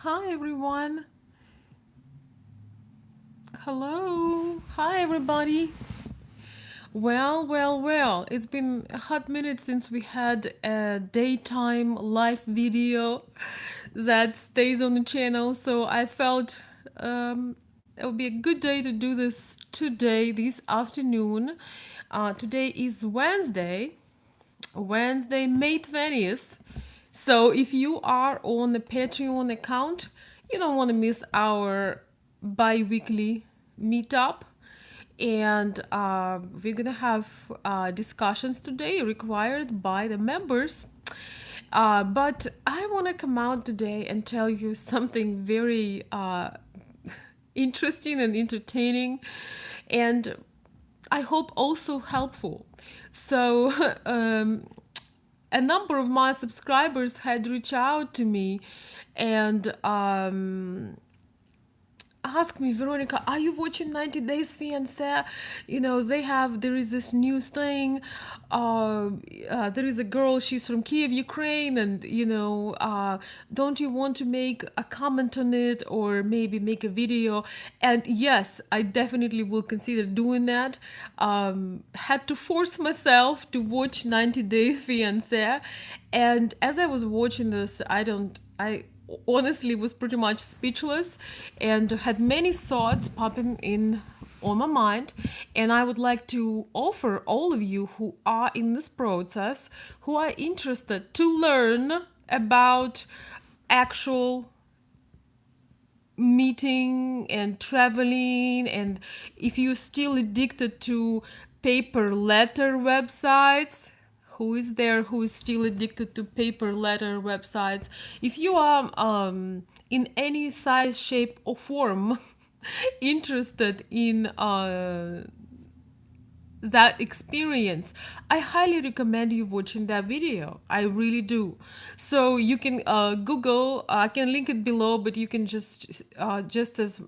Hi everyone. Hello. Hi everybody. Well. It's been a hot minute since we had a daytime live video that stays on the channel, so I felt it would be a good day to do this today, this afternoon. Today is Wednesday, May 20th. So if you are on the Patreon account, you don't want to miss our bi weekly meetup. And we're going to have discussions today required by the members. But I want to come out today and tell you something very interesting and entertaining. And I hope also helpful. So, a number of my subscribers had reached out to me and ask me, Veronika, are you watching 90 Days Fiancé? There is this new thing. There is a girl, she's from Kiev, Ukraine, and, don't you want to make a comment on it or maybe make a video? And yes, I definitely will consider doing that. Had to force myself to watch 90 Days Fiancé. And as I was watching this, I honestly was pretty much speechless and had many thoughts popping in on my mind. And I would like to offer all of you who are in this process, who are interested to learn about actual meeting and traveling, and if you're still addicted to paper letter websites, who is there who is still addicted to paper letter websites? If you are in any size, shape, or form interested in that experience, I highly recommend you watching that video. I really do. So you can Google. I can link it below, but you can just as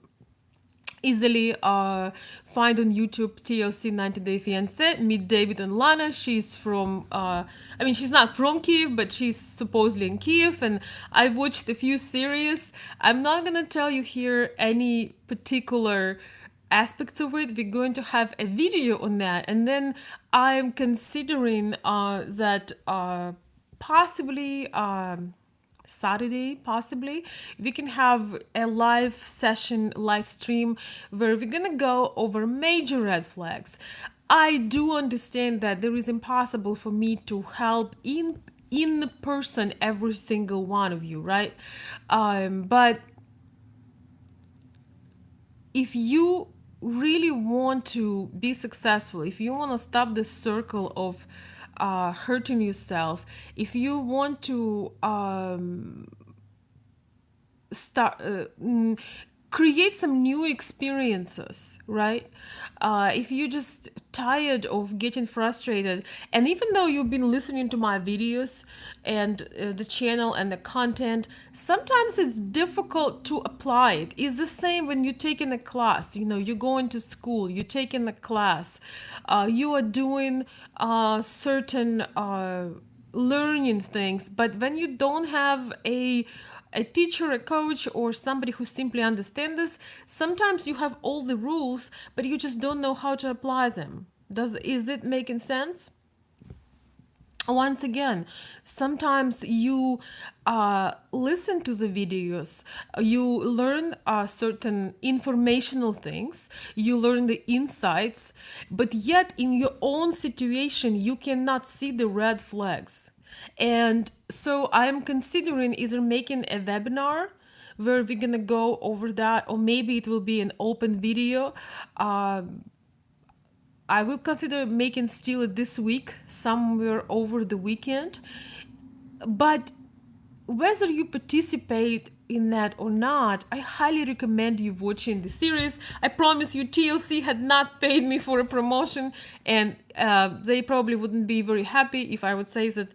easily find on YouTube TLC 90 Day Fiancé, meet David and Lana. She's from, she's not from Kiev, but she's supposedly in Kiev. And I've watched a few series. I'm not going to tell you here any particular aspects of it. We're going to have a video on that. And then I'm considering that possibly. Saturday, possibly, we can have a live stream where we're gonna go over major red flags. I do understand that there is impossible for me to help in person every single one of you, right? But if you really want to be successful, if you want to stop the circle of hurting yourself, if you want to start create some new experiences, right? If you're just tired of getting frustrated, and even though you've been listening to my videos and the channel and the content, sometimes it's difficult to apply it. It's the same when you're taking a class. You're going to school, you're taking a class, you are doing certain learning things, but when you don't have a teacher, a coach, or somebody who simply understands this, sometimes you have all the rules, but you just don't know how to apply them. Is it making sense? Once again, sometimes you listen to the videos, you learn certain informational things, you learn the insights, but yet in your own situation you cannot see the red flags. And so I'm considering either making a webinar where we're gonna go over that, or maybe it will be an open video. I will consider making still this week, somewhere over the weekend. But whether you participate in that or not, I highly recommend you watching the series. I promise you, TLC had not paid me for a promotion, and they probably wouldn't be very happy if I would say that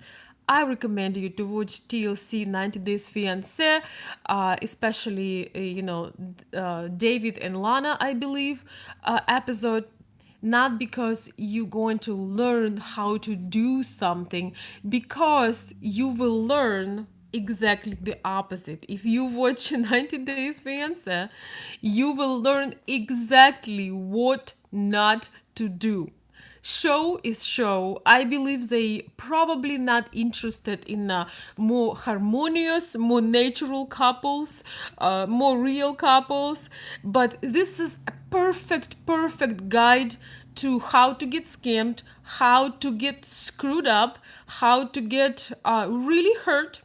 I recommend you to watch TLC 90 Days Fiancé, especially, David and Lana, I believe, episode. Not because you're going to learn how to do something, because you will learn exactly the opposite. If you watch 90 Days Fiancé, you will learn exactly what not to do. Show is show. I believe they probably not interested in more harmonious, more natural couples, more real couples. But this is a perfect guide to how to get scammed, how to get screwed up, how to get really hurt.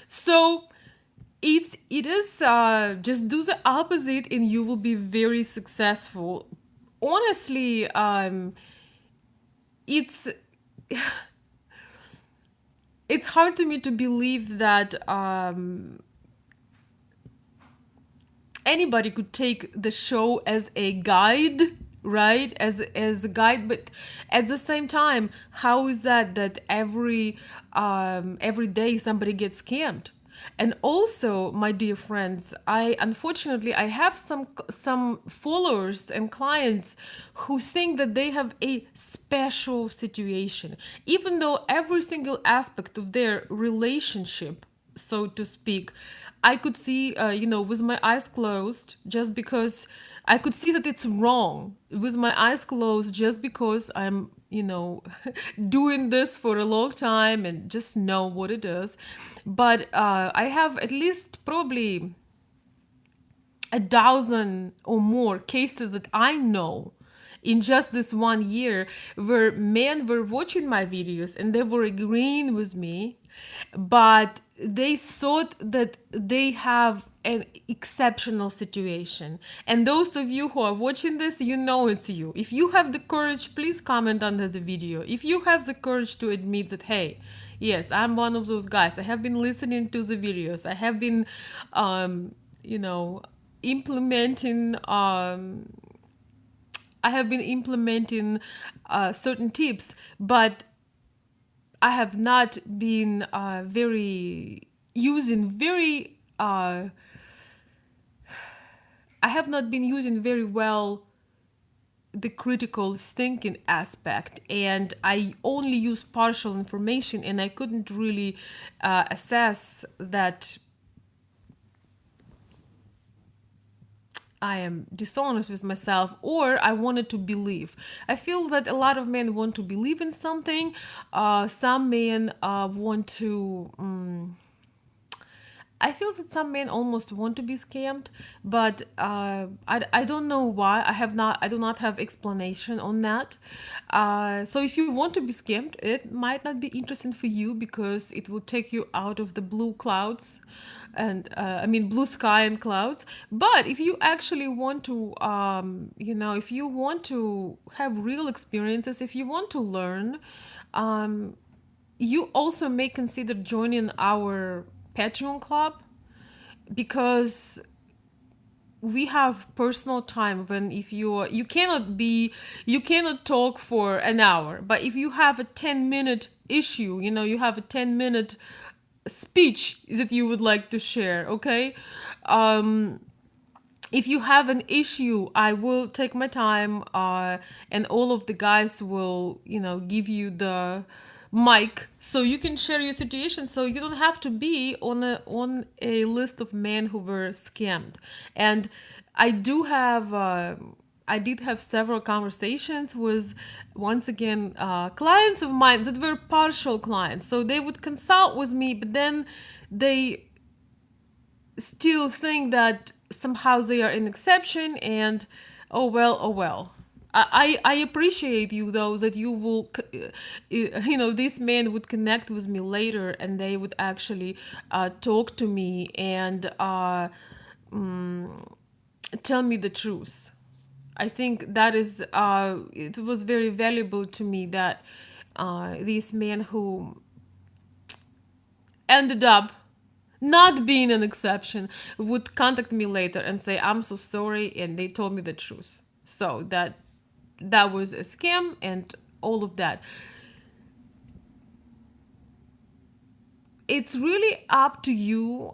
So it is just do the opposite and you will be very successful. Honestly, it's it's hard to me to believe that anybody could take the show as a guide, right, as a guide. But at the same time, how is that every day somebody gets scammed? And also, my dear friends, I unfortunately I have some followers and clients who think that they have a special situation, even though every single aspect of their relationship, so to speak, I could see, with my eyes closed, just because I could see that it's wrong with my eyes closed, just because I'm, doing this for a long time and just know what it is. But I have at least probably a dozen or more cases that I know in just this 1 year where men were watching my videos and they were agreeing with me, but they thought that they have an exceptional situation. And those of you who are watching this, you know it's you. If you have the courage, please comment under the video. If you have the courage to admit that, hey, yes, I'm one of those guys. I have been listening to the videos. I have been, you know, implementing I have been implementing certain tips, but I have not been very using very I have not been using very well the critical thinking aspect, and I only use partial information, and I couldn't really assess that I am dishonest with myself, or I wanted to believe. I feel that a lot of men want to believe in something. Some men want to. I feel that some men almost want to be scammed, but I don't know why. I do not have explanation on that. So if you want to be scammed, it might not be interesting for you because it will take you out of the blue clouds, and I mean blue sky and clouds. But if you actually want to, if you want to have real experiences, if you want to learn, you also may consider joining our Patreon club, because we have personal time when if you cannot talk for an hour, but if you have a 10-minute issue, you have a 10-minute speech that you would like to share, okay? If you have an issue, I will take my time, and all of the guys will, give you the mic so you can share your situation, so you don't have to be on a list of men who were scammed. And I do have I did have several conversations with, once again, clients of mine that were partial clients. So they would consult with me, but then they still think that somehow they are an exception, and oh well. I appreciate you though that you will this man would connect with me later and they would actually talk to me and tell me the truth. I think that is it was very valuable to me that this man who ended up not being an exception would contact me later and say, I'm so sorry, and they told me the truth, so that was a scam and all of that. It's really up to you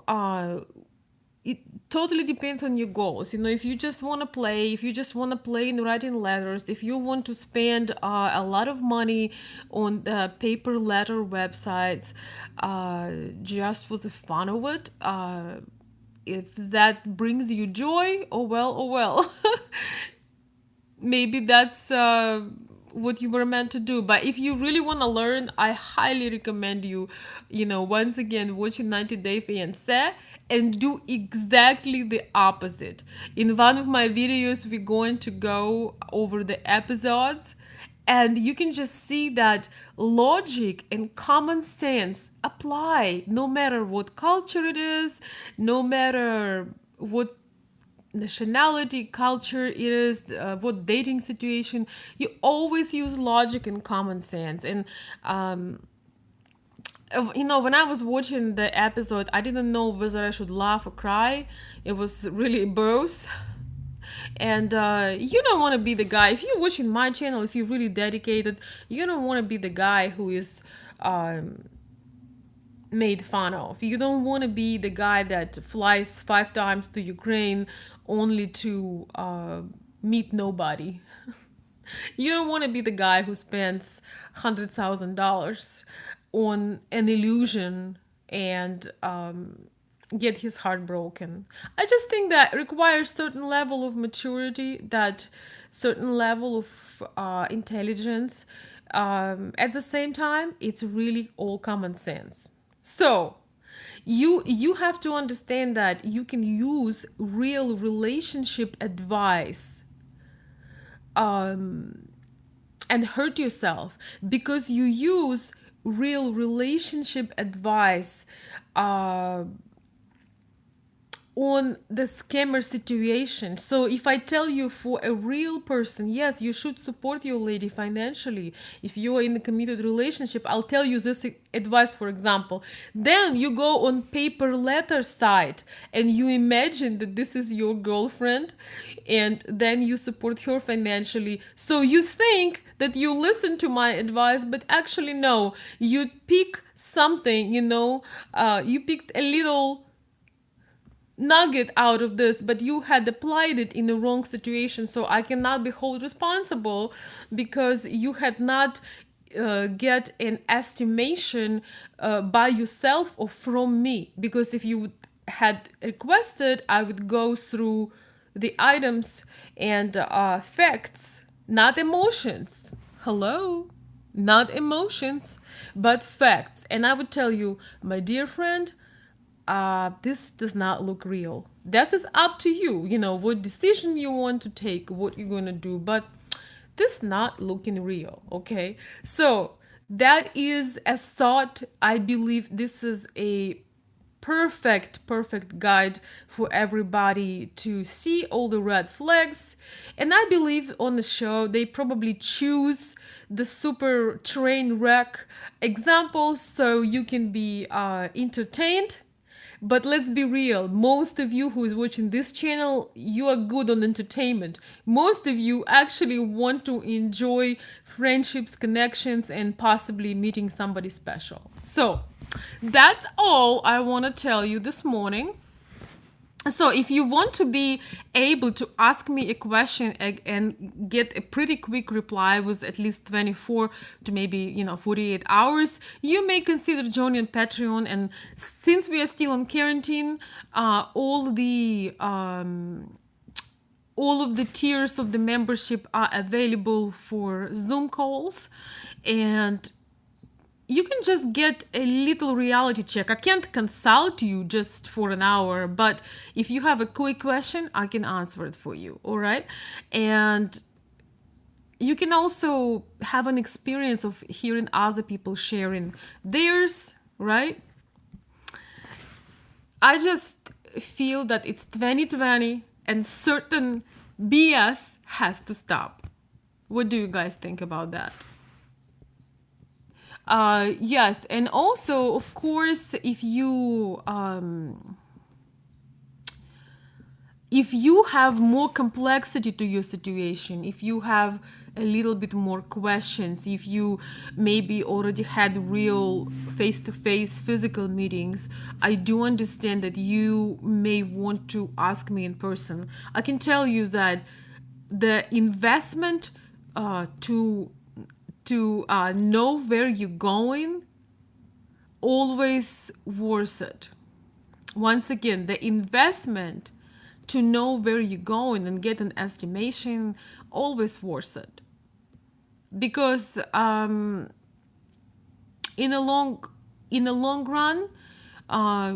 it totally depends on your goals. If you just want to play, if you just want to play in writing letters, if you want to spend a lot of money on the paper letter websites, just for the fun of it, if that brings you joy, oh well. Maybe that's what you were meant to do. But if you really want to learn, I highly recommend you, once again, watching 90 Day Fiancé and do exactly the opposite. In one of my videos, we're going to go over the episodes, and you can just see that logic and common sense apply no matter what culture it is, no matter what nationality, culture it is, what dating situation. You always use logic and common sense. And when I was watching the episode, I didn't know whether I should laugh or cry. It was really both. And you don't want to be the guy, if you're watching my channel, if you're really dedicated, you don't want to be the guy who is made fun of. You don't want to be the guy that flies 5 times to Ukraine only to meet nobody. You don't want to be the guy who spends $100,000 on an illusion and get his heart broken. I just think that requires certain level of maturity, that certain level of intelligence. At the same time, it's really all common sense. So you have to understand that you can use real relationship advice and hurt yourself because you use real relationship advice on the scammer situation. So if I tell you, for a real person, yes, you should support your lady financially. If you are in a committed relationship, I'll tell you this advice, for example. Then you go on paper letter site and you imagine that this is your girlfriend, and then you support her financially. So you think that you listen to my advice, but actually no, you pick something, you picked a little nugget out of this, but you had applied it in the wrong situation. So I cannot be held responsible because you had not get an estimation by yourself or from me. Because if you had requested, I would go through the items and facts, not emotions. Hello? Not emotions, but facts. And I would tell you, my dear friend, this does not look real. This is up to you, what decision you want to take, what you're going to do, but this not looking real, okay? So that is a thought. I believe this is a perfect guide for everybody to see all the red flags. And I believe on the show they probably choose the super train wreck examples so you can be entertained. But let's be real, most of you who is watching this channel, you are good on entertainment. Most of you actually want to enjoy friendships, connections, and possibly meeting somebody special. So that's all I want to tell you this morning. So if you want to be able to ask me a question and get a pretty quick reply with at least 24 to maybe 48 hours, you may consider joining Patreon. And since we are still on quarantine, all of the tiers of the membership are available for Zoom calls, and you can just get a little reality check. I can't consult you just for an hour, but if you have a quick question, I can answer it for you, all right? And you can also have an experience of hearing other people sharing theirs, right? I just feel that it's 2020 and certain BS has to stop. What do you guys think about that? Yes, and also, of course, if you if you have more complexity to your situation, if you have a little bit more questions, if you maybe already had real face to face physical meetings, I do understand that you may want to ask me in person. I can tell you that the investment to know where you're going always worth it. Once again, the investment to know where you're going and get an estimation always worth it, because in a long run,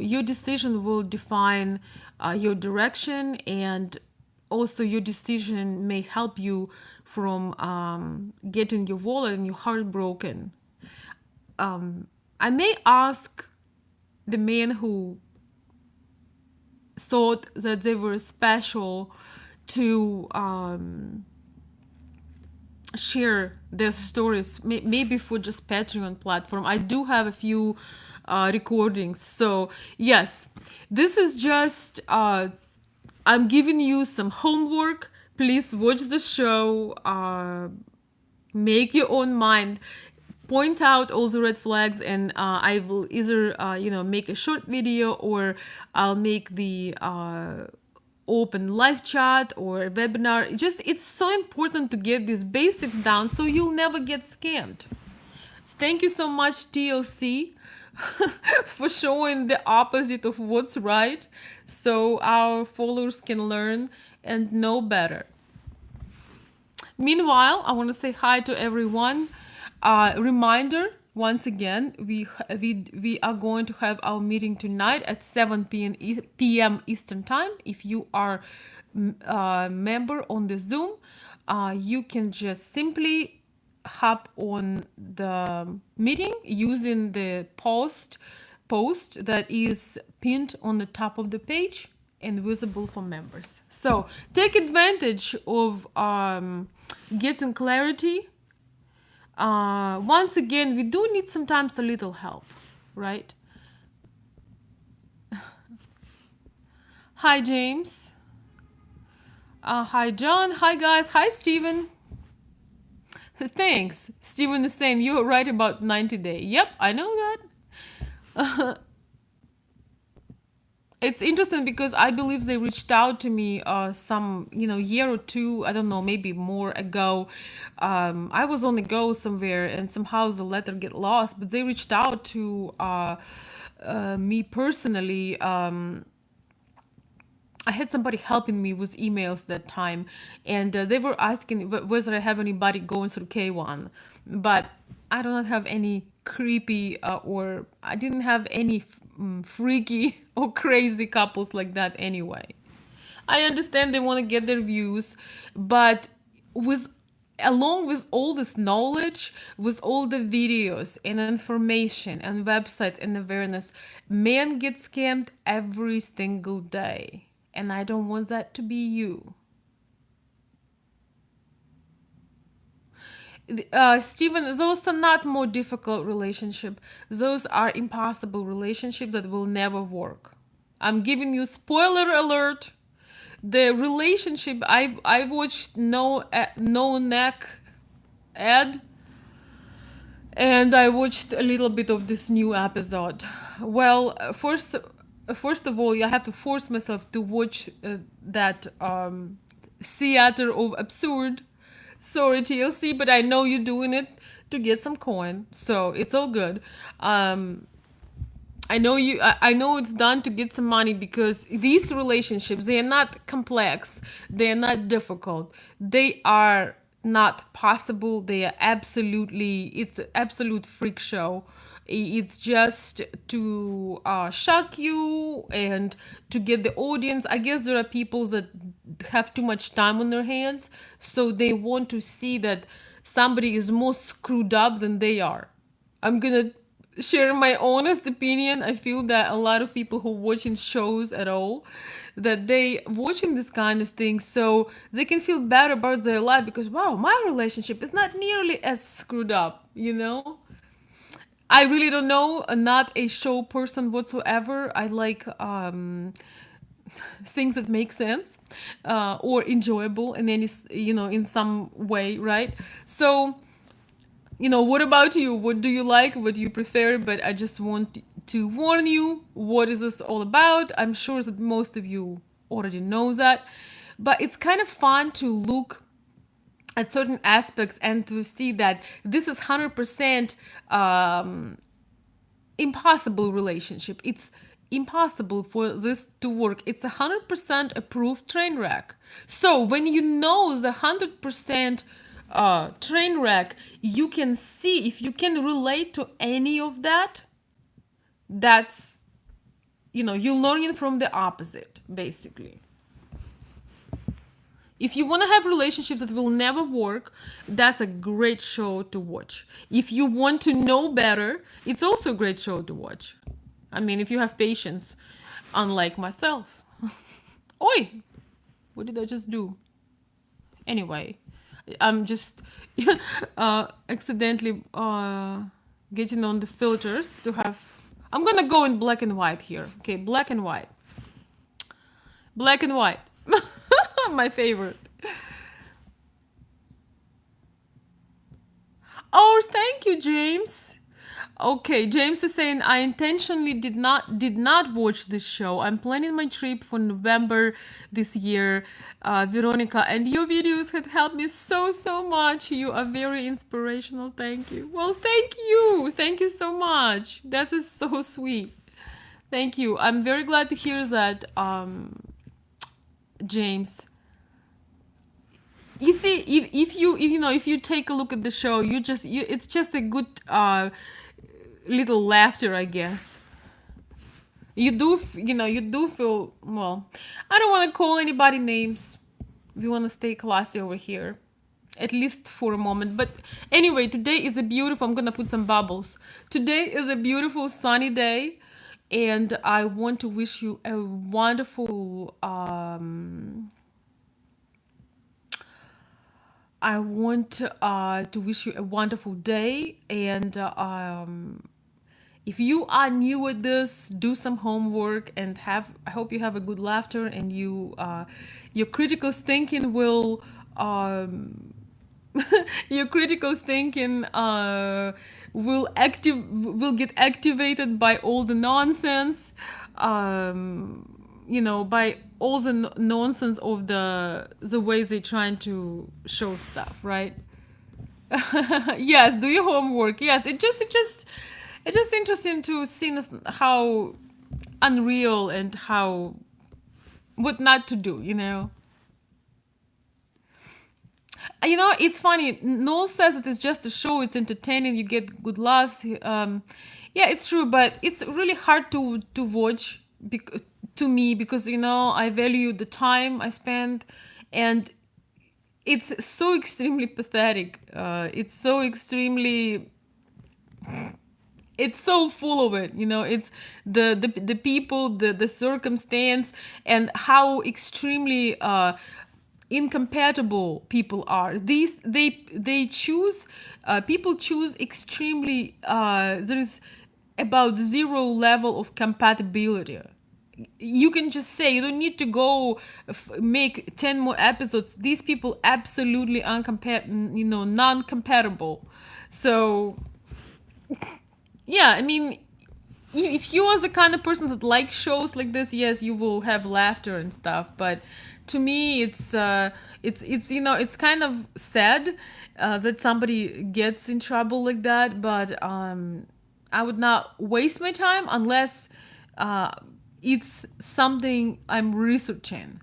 your decision will define your direction, and also your decision may help you from getting your wallet and your heart broken. I may ask the men who thought that they were special to share their stories, maybe for just Patreon platform. I do have a few recordings. So yes, this is just I'm giving you some homework. Please watch the show, make your own mind, point out all the red flags, and I will either make a short video, or I'll make the open live chat or a webinar. Just, it's so important to get these basics down so you'll never get scammed. Thank you so much, TLC, for showing the opposite of what's right, so our followers can learn and know better. Meanwhile, I want to say hi to everyone. Reminder, once again, we are going to have our meeting tonight at 7 p.m. Eastern Time. If you are a member on the Zoom, you can just simply hop on the meeting using the post that is pinned on the top of the page and visible for members. So take advantage of getting clarity. Once again, we do need sometimes a little help, right? Hi, James. Hi, John. Hi, guys. Hi, Steven. Thanks. Steven is saying you're right about 90 Day. Yep, I know that. It's interesting because I believe they reached out to me some year or two, I don't know, maybe more ago. I was on the go somewhere and somehow the letter get lost, but they reached out to me personally. I had somebody helping me with emails that time, and they were asking whether I have anybody going through K1, but I do not have any creepy or I didn't have any freaky or crazy couples like that anyway. I understand they want to get their views, but with along with all this knowledge, with all the videos and information and websites and awareness, men get scammed every single day. And I don't want that to be you. Stephen, those are not more difficult relationship. Those are impossible relationships that will never work. I'm giving you spoiler alert. The relationship I watched no neck Ed, and I watched a little bit of this new episode. Well, first of all, I have to force myself to watch that theater of absurd. Sorry, TLC, but I know you're doing it to get some coin, so it's all good. I know you. I know it's done to get some money, because these relationships, they are not complex. They are not difficult. They are not possible. They are absolutely. It's an absolute freak show. It's just to shock you and to get the audience. I guess there are people that have too much time on their hands, so they want to see that somebody is more screwed up than they are. I'm gonna share my honest opinion. I feel that a lot of people who watching shows at all, that they watching this kind of thing so they can feel bad about their life, because wow, my relationship is not nearly as screwed up, I really don't know. I'm not a show person whatsoever. I like things that make sense, or enjoyable in any in some way, right? So, what about you? What do you like? What do you prefer? But I just want to warn you, what is this all about? I'm sure that most of you already know that, but it's kind of fun to look at certain aspects and to see that this is 100% impossible relationship. It's impossible for this to work. It's 100% approved train wreck. So when you know the 100% train wreck, you can see if you can relate to any of that. That's, you're learning from the opposite, basically. If you want to have relationships that will never work, that's a great show to watch. If you want to know better, it's also a great show to watch. I mean, if you have patience, unlike myself. Oi! What did I just do? Anyway, I'm just accidentally getting on the filters to have. I'm gonna go in black and white here. Okay, black and white. Black and white. My favorite. Oh, thank you, James. Okay, James is saying I intentionally did not watch this show. I'm planning my trip for November this year, Veronika, and your videos have helped me so much. You are very inspirational. Thank you. Well, thank you so much. That is so sweet. Thank you. I'm very glad to hear that, James. You see, if you take a look at the show, it's just a good little laughter, I guess. You do feel, well, I don't want to call anybody names. We want to stay classy over here, at least for a moment. But anyway, today is a beautiful, I'm gonna put some bubbles. Today is a beautiful sunny day, and I want to wish you a wonderful I want to wish you a wonderful day. And if you are new at this, do some homework and I hope you have a good laughter, and your critical thinking will your critical thinking will get activated by all the nonsense, by all the nonsense of the ways they're trying to show stuff, right? Yes, do your homework. Yes, it's just interesting to see how unreal and how what not to do. It's funny. Noel says that it's just a show. It's entertaining. You get good laughs. Yeah, it's true, but it's really hard to watch to me because I value the time I spend, and it's so extremely pathetic. It's so full of it. It's the people, the circumstance, and how extremely incompatible people are. They choose people choose extremely there is about zero level of compatibility. You can just say, you don't need to go make 10 more episodes. These people absolutely non-compatible. So yeah, I mean, if you are the kind of person that likes shows like this, yes, you will have laughter and stuff. But to me, it's kind of sad that somebody gets in trouble like that. But I would not waste my time unless it's something I'm researching.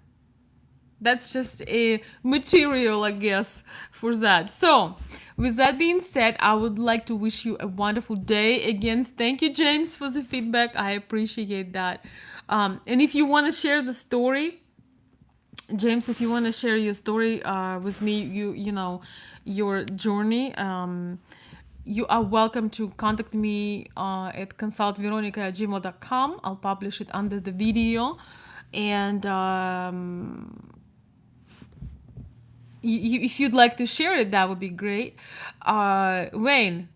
That's just a material, I guess, for that. So, with that being said, I would like to wish you a wonderful day. Again, thank you, James, for the feedback. I appreciate that. And if you want to share the story, James, if you want to share your story with me, your journey, you are welcome to contact me at consultveronika@gmail.com. I'll publish it under the video. And if you'd like to share it, that would be great. Wayne,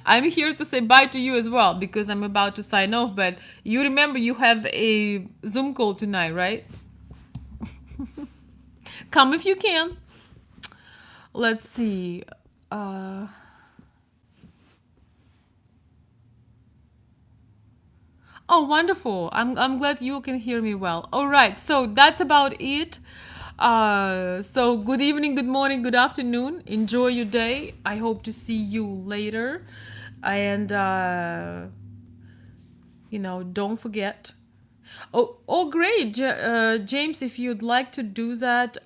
I'm here to say bye to you as well because I'm about to sign off. But you remember you have a Zoom call tonight, right? Come if you can. Let's see. Uh, oh, wonderful. I'm glad you can hear me well. All right. So that's about it. So good evening, good morning, good afternoon. Enjoy your day. I hope to see you later. And, don't forget. Oh, great, James. If you'd like to do that,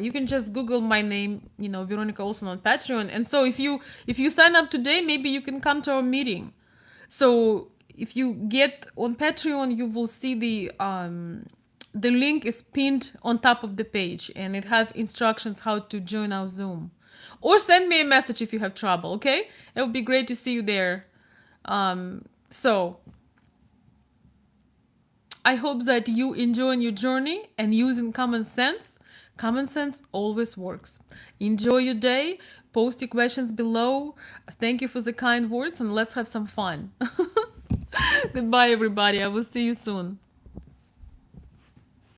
you can just Google my name, Veronika Olson on Patreon. And so if you sign up today, maybe you can come to our meeting. So if you get on Patreon, you will see the link is pinned on top of the page, and it have instructions how to join our Zoom. Or send me a message if you have trouble. Okay, it would be great to see you there. So I hope that you enjoy your journey and using common sense. Common sense always works. Enjoy your day. Post your questions below. Thank you for the kind words and let's have some fun. Goodbye, everybody. I will see you soon.